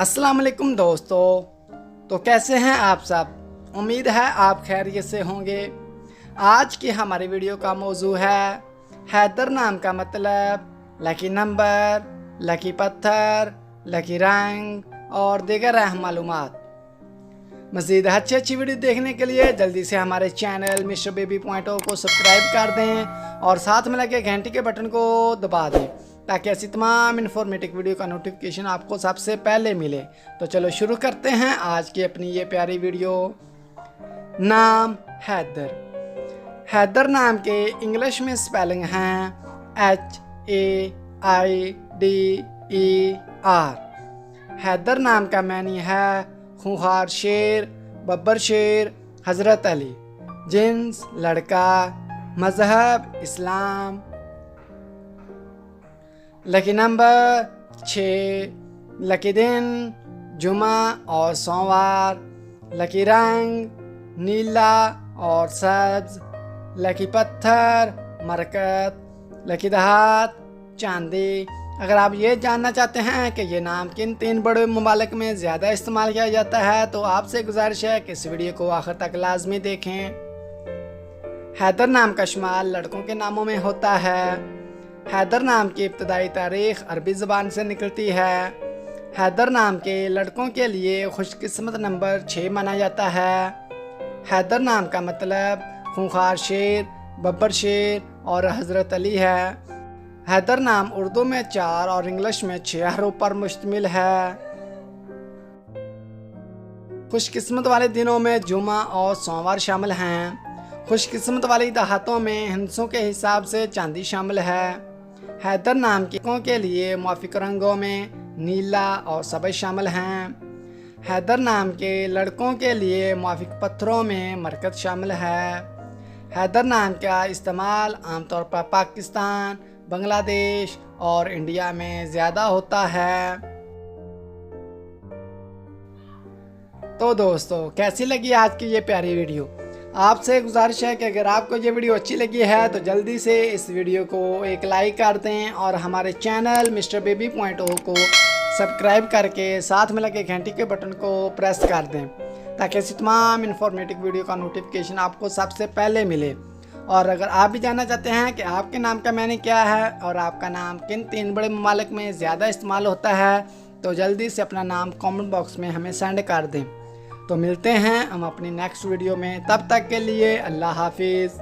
अस्सलाम वालेकुम दोस्तों। तो कैसे हैं आप सब? उम्मीद है आप खैरियत से होंगे। आज की हमारी वीडियो का मौजू है हैदर नाम का मतलब, लकी नंबर, लकी पत्थर, लकी रंग और दीगर अहम मालूमात। मज़ीद अच्छी वीडियो देखने के लिए जल्दी से हमारे चैनल मिस्टर बेबी पॉइंट को सब्सक्राइब कर दें और साथ में लगे घंटी के बटन को दबा दें ताकि ऐसी तमाम इन्फॉर्मेटिव वीडियो का नोटिफिकेशन आपको सबसे पहले मिले। तो चलो शुरू करते हैं आज की अपनी ये प्यारी वीडियो। नाम हैदर। हैदर नाम के इंग्लिश में स्पेलिंग हैं HAIDER। हैदर नाम का मानी है खूंखार शेर, बब्बर शेर, हज़रत अली। जिन्स लड़का, मज़हब इस्लाम। लकी नंबर 6, लकी दिन जुमा और सोमवार। लकी रंग नीला और सब्ज। लकी पत्थर मरकत। लकी धात चांदी। अगर आप ये जानना चाहते हैं कि ये नाम किन 3 बड़े ममालिक में ज़्यादा इस्तेमाल किया जाता है तो आपसे गुजारिश है कि इस वीडियो को आखिर तक लाजमी देखें। हैदर नाम का शुमार लड़कों के नामों में होता है। हैदर नाम की इब्तदाई तारीख अरबी ज़बान से निकलती है। हैदर नाम के लड़कों के लिए खुशकिस्मत नंबर 6 माना जाता है। हैदर नाम का मतलब खूंखार शेर, बब्बर शेर और हज़रत अली है। हैदर नाम उर्दू में 4 और इंग्लिश में 6 हरूफ पर मुश्तमिल है। खुशकिस्मत वाले दिनों में जुमा और सोमवार शामिल हैं। खुशकिस्मत वाली दहातों में हिंसों के हिसाब से चांदी शामिल है। हैदर नाम के लिए मुआफिक रंगों में नीला और सब्ज़ शामिल हैं। हैदर नाम के लड़कों के लिए मुआफिक पत्थरों में मरकत शामिल है। हैदर नाम का इस्तेमाल आमतौर पर पाकिस्तान, बांग्लादेश और इंडिया में ज़्यादा होता है। तो दोस्तों कैसी लगी आज की ये प्यारी वीडियो? आपसे गुजारिश है कि अगर आपको ये वीडियो अच्छी लगी है तो जल्दी से इस वीडियो को एक लाइक कर दें और हमारे चैनल मिस्टर बेबी पॉइंट को सब्सक्राइब करके साथ में लगे घंटी के बटन को प्रेस कर दें ताकि ऐसी तमाम इन्फॉर्मेटिव वीडियो का नोटिफिकेशन आपको सबसे पहले मिले। और अगर आप भी जानना चाहते हैं कि आपके नाम का मानी क्या है और आपका नाम किन 3 बड़े ममालिक में ज़्यादा इस्तेमाल होता है तो जल्दी से अपना नाम कमेंट बॉक्स में हमें सेंड कर दें। तो मिलते हैं हम अपनी नेक्स्ट वीडियो में, तब तक के लिए अल्लाह हाफिज़।